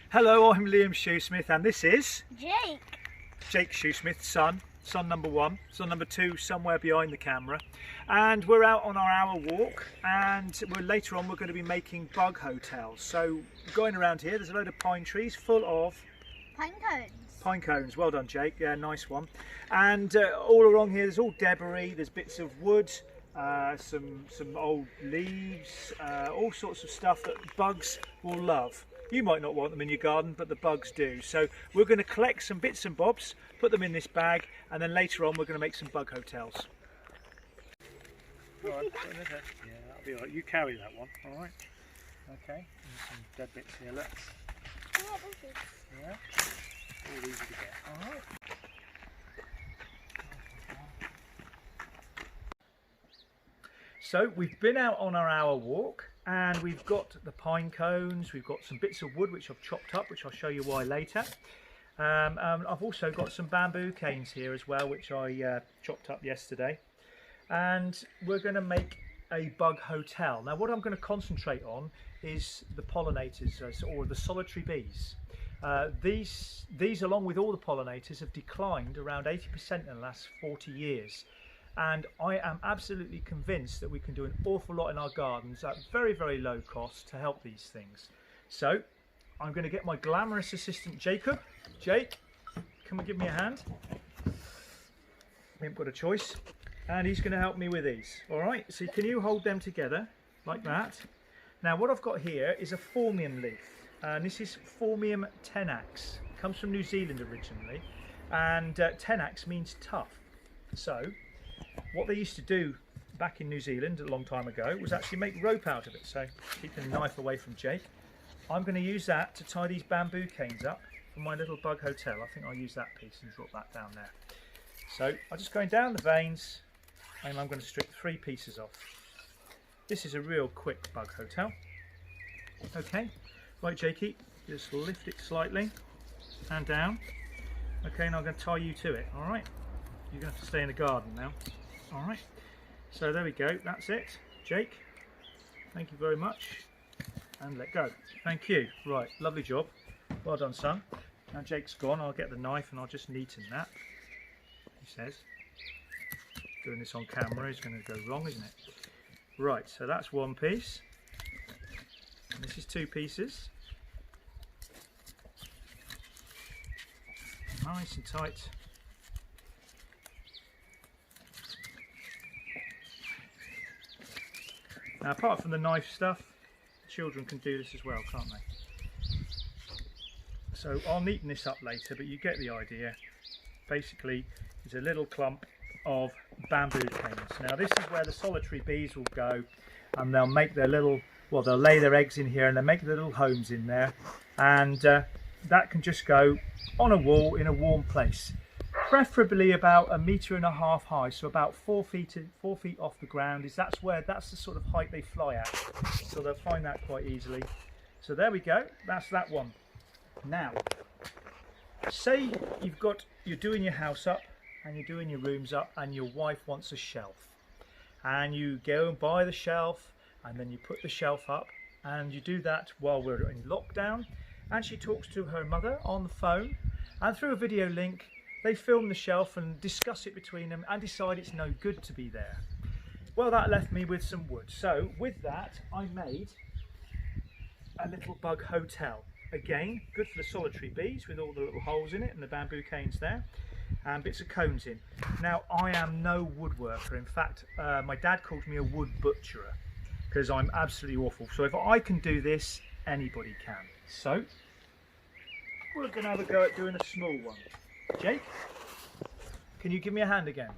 Hello, I'm Liam Shoesmith and this is Jake Shoesmith's son number one, son number two somewhere behind the camera, and we're out on our hour walk, and later on we're going to be making bug hotels. So going around here there's a load of pine trees full of pine cones. Well done, Jake. Yeah, nice one. And all along here there's all debris, there's bits of wood, some old leaves, all sorts of stuff that bugs will love. You might not want them in your garden, but the bugs do. So we're going to collect some bits and bobs, put them in this bag, and then later on we're going to make some bug hotels. All right, yeah, that'll be all right. You carry that one, all right? Okay, there's some dead bits here, look. Yeah, all easy to get, all right? So we've been out on our hour walk and we've got the pine cones, we've got some bits of wood which I've chopped up, which I'll show you why later. I've also got some bamboo canes here as well, which I chopped up yesterday. And we're going to make a bug hotel. Now what I'm going to concentrate on is the pollinators, or the solitary bees. These along with all the pollinators have declined around 80% in the last 40 years. And I am absolutely convinced that we can do an awful lot in our gardens at very, very low cost to help these things. So I'm going to get my glamorous assistant Jacob. Jake, come and give me a hand. We haven't got a choice. And he's going to help me with these. All right, so can you hold them together like that? Now what I've got here is a Phormium leaf. And this is Phormium tenax. It comes from New Zealand originally. And tenax means tough. So what they used to do back in New Zealand a long time ago was actually make rope out of it. So keeping the knife away from Jake, I'm going to use that to tie these bamboo canes up for my little bug hotel. I think I'll use that piece and drop that down there. So I'm just going down the veins and I'm going to strip 3 pieces off. This is a real quick bug hotel. Okay, right Jakey, just lift it slightly and down. Okay, now I'm going to tie you to it, alright? You're going to have to stay in the garden now. Alright, so there we go, that's it. Jake, thank you very much. And let go. Thank you. Right, lovely job. Well done, son. Now Jake's gone, I'll get the knife and I'll just neaten that. He says. Doing this on camera is going to go wrong, isn't it? Right, so that's 1 piece. And this is 2 pieces. Nice and tight. Now, apart from the knife stuff, children can do this as well, can't they? So I'll neaten this up later, but you get the idea. Basically, it's a little clump of bamboo canes. Now this is where the solitary bees will go, and they'll make their little, well, they'll lay their eggs in here and they'll make their little homes in there. And that can just go on a wall in a warm place. Preferably about 1.5 meters high, so about 4 feet off the ground. That's the sort of height they fly at, so they'll find that quite easily. So there we go, that's that one. Now say you're doing your house up and you're doing your rooms up and your wife wants a shelf, and you go and buy the shelf and then you put the shelf up, and you do that while we're in lockdown, and she talks to her mother on the phone, and through a video link they film the shelf and discuss it between them and decide it's no good to be there. Well, that left me with some wood. So with that, I made a little bug hotel. Again, good for the solitary bees with all the little holes in it and the bamboo canes there and bits of cones in. Now, I am no woodworker. In fact, my dad called me a wood butcherer because I'm absolutely awful. So if I can do this, anybody can. So we're going to have a go at doing a small one. Jake, can you give me a hand again?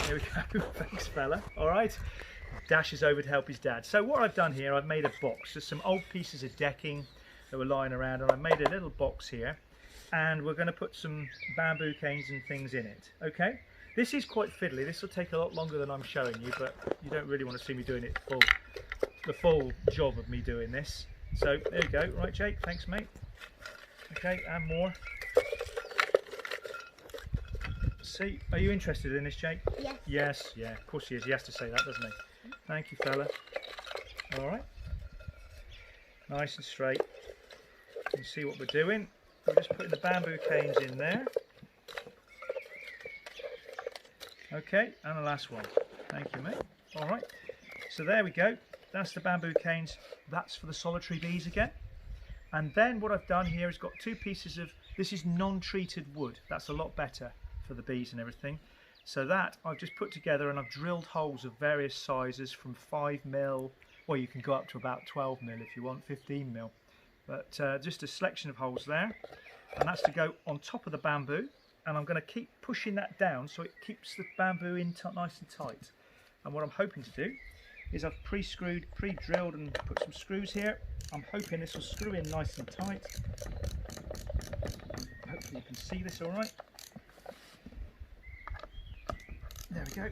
There we go. Thanks, fella. All right. Dashes over to help his dad. So what I've done here, I've made a box. There's some old pieces of decking that were lying around, and I made a little box here, and we're going to put some bamboo canes and things in it. Okay. This is quite fiddly. This will take a lot longer than I'm showing you, but you don't really want to see me doing it the full job of me doing this. So there you go. Right, Jake. Thanks, mate. Okay, and more. See, are you interested in this, Jake? Yes. Yes, yeah, of course he is. He has to say that, doesn't he? Thank you, fella. All right. Nice and straight. You can see what we're doing. We're just putting the bamboo canes in there. Okay, and the last one. Thank you, mate. All right, so there we go. That's the bamboo canes. That's for the solitary bees again. And then what I've done here is got two pieces of, this is non-treated wood. That's a lot better for the bees and everything. So that I've just put together, and I've drilled holes of various sizes from 5mm, or you can go up to about 12mm if you want, 15mm. But just a selection of holes there. And that's to go on top of the bamboo. And I'm going to keep pushing that down so it keeps the bamboo in nice and tight. And what I'm hoping to do is I've pre-screwed, pre-drilled and put some screws here. I'm hoping this will screw in nice and tight. Hopefully you can see this all right. There we go.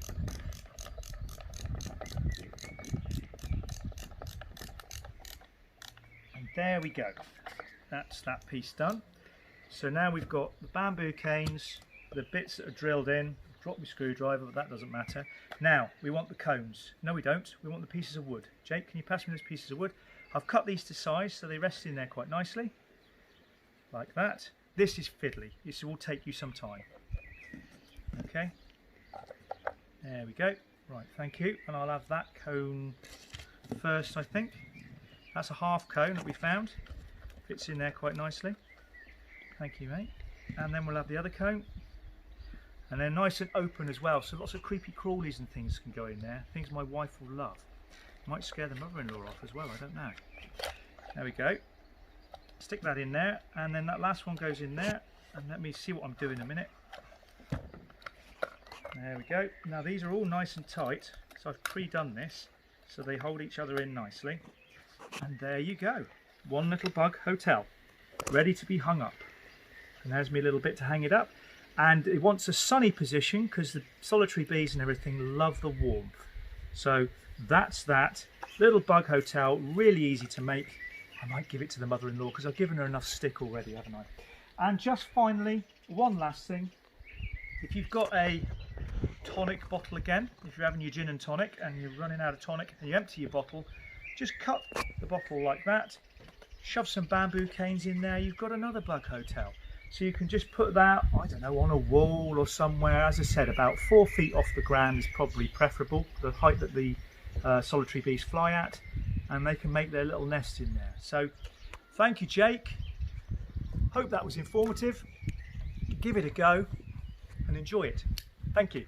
And there we go. That's that piece done. So now we've got the bamboo canes, the bits that are drilled in. Drop my screwdriver, but that doesn't matter. Now we want the cones. No, we don't. We want the pieces of wood. Jake, can you pass me those pieces of wood? I've cut these to size so they rest in there quite nicely, like that. This is fiddly. This will take you some time. Okay. There we go. Right, thank you. And I'll have that cone first, I think. That's a half cone that we found. Fits in there quite nicely. Thank you, mate. And then we'll have the other cone. And they're nice and open as well, so lots of creepy crawlies and things can go in there. Things my wife will love. Might scare the mother-in-law off as well, I don't know. There we go. Stick that in there, and then that last one goes in there. And let me see what I'm doing in a minute. There we go. Now these are all nice and tight, so I've pre-done this, so they hold each other in nicely. And there you go. One little bug hotel, ready to be hung up. And there's me little bit to hang it up. And it wants a sunny position because the solitary bees and everything love the warmth. So that's that little bug hotel, really easy to make. I might give it to the mother-in-law because I've given her enough stick already, haven't I? And just finally, one last thing. If you've got a tonic bottle again, if you're having your gin and tonic and you're running out of tonic and you empty your bottle, just cut the bottle like that, shove some bamboo canes in there, you've got another bug hotel. So you can just put that, I don't know, on a wall or somewhere. As I said, about 4 feet off the ground is probably preferable, the height that the solitary bees fly at, and they can make their little nest in there. So thank you, Jake. Hope that was informative. Give it a go and enjoy it. Thank you.